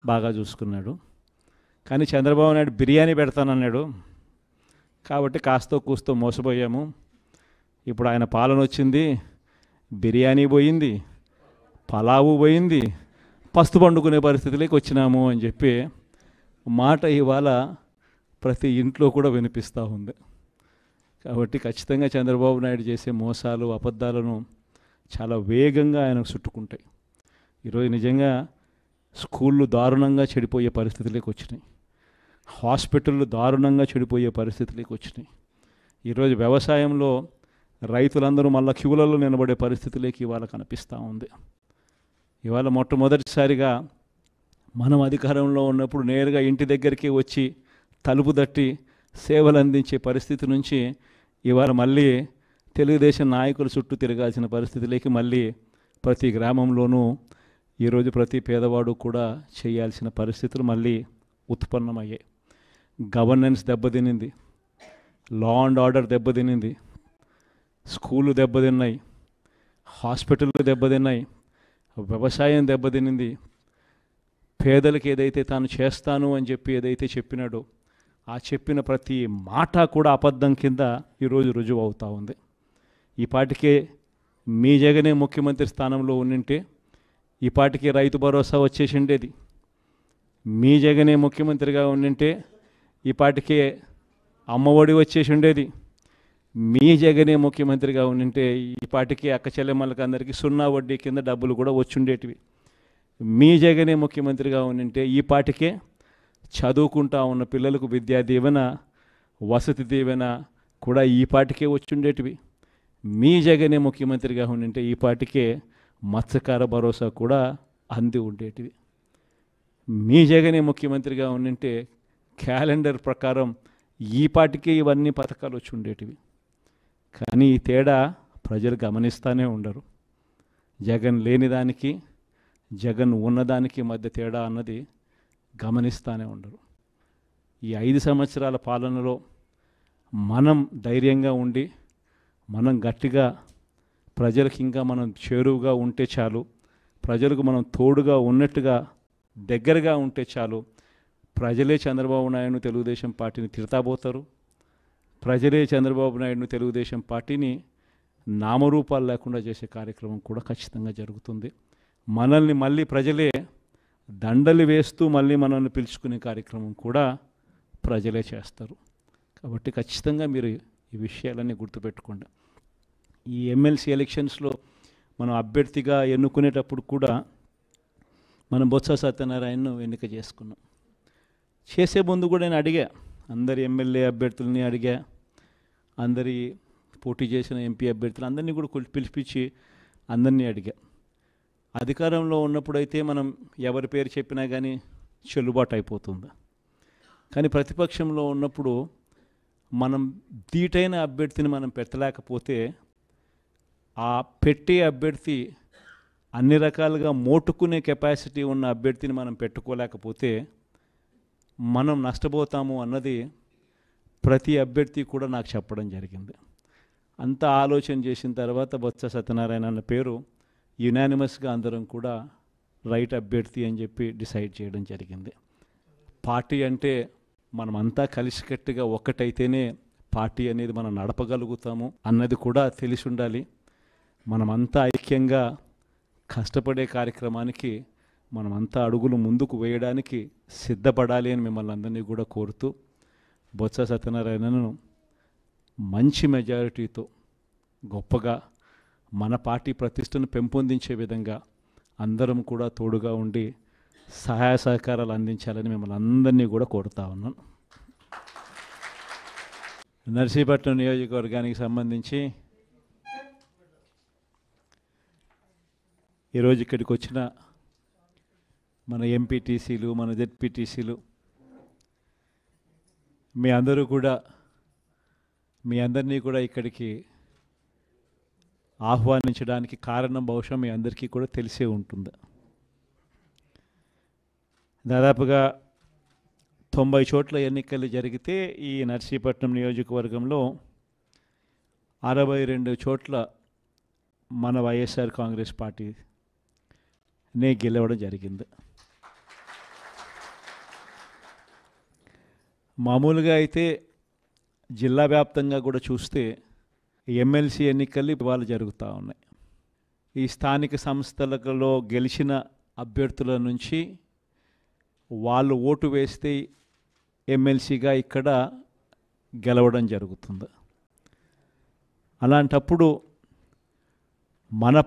బాగా చూసుకున్నాడు. కానీ చంద్రబాబు నాయుడు బిర్యానీ పెడతానన్నాడు. కాబట్టి కాస్తో కూస్తో మోసపోయాము. ఇప్పుడు ఆయన పాలన వచ్చింది, బిర్యానీ పోయింది, పలావు పోయింది, పస్తు పండుకునే పరిస్థితిలోకి వచ్చినాము అని చెప్పి మాట ఇవాళ ప్రతి ఇంట్లో కూడా వినిపిస్తూ ఉంది. కాబట్టి ఖచ్చితంగా చంద్రబాబు నాయుడు చేసే మోసాలు, అబద్ధాలను చాలా వేగంగా ఆయనకు చుట్టుకుంటాయి. ఈరోజు నిజంగా స్కూళ్ళు దారుణంగా చెడిపోయే పరిస్థితులకు వచ్చినాయి. హాస్పిటళ్ళు దారుణంగా చెడిపోయే పరిస్థితులకు వచ్చినాయి. ఈరోజు వ్యవసాయంలో రైతులందరూ మళ్ళీ క్యూలలో నిలబడే పరిస్థితులకి ఇవాళ కనిపిస్తూ ఉంది. ఇవాళ మొట్టమొదటిసారిగా మనం అధికారంలో ఉన్నప్పుడు నేరుగా ఇంటి దగ్గరికి వచ్చి తలుపు తట్టి సేవలు అందించే పరిస్థితి నుంచి ఇవాళ మళ్ళీ తెలుగుదేశం నాయకుల చుట్టూ తిరగాల్సిన పరిస్థితిలోకి మళ్ళీ ప్రతి గ్రామంలోనూ ఈరోజు ప్రతి పేదవాడు కూడా చేయాల్సిన పరిస్థితులు మళ్ళీ ఉత్పన్నమయ్యాయి. గవర్నెన్స్ దెబ్బతినింది, లా అండ్ ఆర్డర్ దెబ్బతినింది, స్కూళ్ళు దెబ్బతిన్నాయి, హాస్పిటళ్ళు దెబ్బతిన్నాయి, వ్యవసాయం దెబ్బతినింది. పేదలకు ఏదైతే తాను చేస్తాను అని చెప్పి ఏదైతే చెప్పినాడో ఆ చెప్పిన ప్రతి మాట కూడా అబద్ధం కింద ఈరోజు రుజువు అవుతూ ఉంది. ఈ పాటికే మీ జగనే ముఖ్యమంత్రి స్థానంలో ఉండింటే ఈ పాటికి రైతు భరోసా వచ్చేసి ఉండేది. మీ జగనే ముఖ్యమంత్రిగా ఉండింటే ఈ పాటికే అమ్మఒడి వచ్చేసి ఉండేది. మీ జగనే ముఖ్యమంత్రిగా ఉండింటే ఈ పాటికి అక్క చెల్లెమ్మలకి అందరికీ 0 వడ్డీ కింద డబ్బులు కూడా వచ్చుండేటివి. మీ జగనే ముఖ్యమంత్రిగా ఉండింటే ఈ పాటికే చదువుకుంటా ఉన్న పిల్లలకు విద్యా దీవెన, వసతి దీవెన కూడా ఈ పాటికే వచ్చుండేటివి. మీ జగనే ముఖ్యమంత్రిగా ఉండింటే ఈ పాటికే మత్స్యకార భరోసా కూడా అంది ఉండేటివి. మీ జగనే ముఖ్యమంత్రిగా ఉండింటే క్యాలెండర్ ప్రకారం ఈ పాటికే ఇవన్నీ పథకాలు వచ్చి ఉండేటివి. కానీ ఈ తేడా ప్రజలు గమనిస్తూనే ఉండరు. జగన్ లేనిదానికి జగన్ ఉన్నదానికి మధ్య తేడా అన్నది గమనిస్తూనే ఉండరు. ఈ 5 సంవత్సరాల పాలనలో మనం ధైర్యంగా ఉండి మనం గట్టిగా ప్రజలకు ఇంకా మనం చేరువుగా ఉంటే చాలు, ప్రజలకు మనం తోడుగా ఉన్నట్టుగా దగ్గరగా ఉంటే చాలు. ప్రజలే చంద్రబాబు నాయుడును తెలుగుదేశం పార్టీని తిడతాబోతారు. ప్రజలే చంద్రబాబు నాయుడును తెలుగుదేశం పార్టీని నామరూపాలు లేకుండా చేసే కార్యక్రమం కూడా ఖచ్చితంగా జరుగుతుంది. మనల్ని మళ్ళీ ప్రజలే దండలు వేస్తూ మళ్ళీ మనల్ని పిలుచుకునే కార్యక్రమం కూడా ప్రజలే చేస్తారు. కాబట్టి ఖచ్చితంగా మీరు ఈ విషయాలన్నీ గుర్తుపెట్టుకోండి. ఈ ఎమ్మెల్సీ ఎలక్షన్స్లో మనం అభ్యర్థిగా ఎన్నుకునేటప్పుడు కూడా మనం బొత్స సత్యనారాయణను ఎన్నిక చేసుకున్నాం. చేసే ముందు కూడా నేను అడిగా, అందరి ఎమ్మెల్యే అభ్యర్థులని అడిగా, అందరి పోటీ చేసిన ఎంపీ అభ్యర్థులు అందరినీ కూడా పిలిపించి అందరినీ అడిగా. అధికారంలో ఉన్నప్పుడైతే మనం ఎవరి పేరు చెప్పినా కానీ చెల్లుబాటు అయిపోతుంది. కానీ ప్రతిపక్షంలో ఉన్నప్పుడు మనం ధీటైన అభ్యర్థిని మనం పెట్టలేకపోతే ఆ పెట్టే అభ్యర్థి అన్ని రకాలుగా మోటుకునే కెపాసిటీ ఉన్న అభ్యర్థిని మనం పెట్టుకోలేకపోతే మనం నష్టపోతాము అన్నది ప్రతి అభ్యర్థి కూడా నాకు చెప్పడం జరిగింది. అంతా ఆలోచన చేసిన తర్వాత బొత్స సత్యనారాయణ అన్న పేరు యునానిమస్గా అందరం కూడా రైట్ అభ్యర్థి అని చెప్పి డిసైడ్ చేయడం జరిగింది. పార్టీ అంటే మనమంతా కలిసికట్టుగా ఒక్కటైతేనే పార్టీ అనేది మనం నడపగలుగుతాము అన్నది కూడా తెలిసి ఉండాలి. మనమంతా ఐక్యంగా కష్టపడే కార్యక్రమానికి మనమంతా అడుగులు ముందుకు వేయడానికి సిద్ధపడాలి అని మిమ్మల్ని అందరినీ కూడా కోరుతూ బొత్స సత్యనారాయణను మంచి మెజారిటీతో గొప్పగా మన పార్టీ ప్రతిష్టను పెంపొందించే విధంగా అందరం కూడా తోడుగా ఉండి సహాయ సహకారాలు అందించాలని మిమ్మల్ని అందరినీ కూడా కోరుతా ఉన్నాను. నర్సీపట్నం నియోజకవర్గానికి సంబంధించి ఈరోజు ఇక్కడికి వచ్చిన మన ఎంపీటీసీలు, మన జెడ్పీటీసీలు మీ అందరినీ కూడా ఇక్కడికి ఆహ్వానించడానికి కారణం బహుశా మీ అందరికీ కూడా తెలిసే ఉంటుంది. దాదాపుగా 90 చోట్ల ఎన్నికలు జరిగితే ఈ నర్సీపట్నం నియోజకవర్గంలో 62 చోట్ల మన వైఎస్ఆర్ కాంగ్రెస్ పార్టీనే గెలవడం జరిగింది. మామూలుగా అయితే జిల్లా వ్యాప్తంగా కూడా చూస్తే ఎమ్మెల్సీ ఎన్నికలు ఇవాళ జరుగుతూ ఉన్నాయి. ఈ స్థానిక సంస్థలలో గెలిచిన అభ్యర్థుల నుంచి వాళ్ళు ఓటు వేస్తే ఎమ్మెల్సీగా ఇక్కడ గెలవడం జరుగుతుంది. అలాంటప్పుడు మన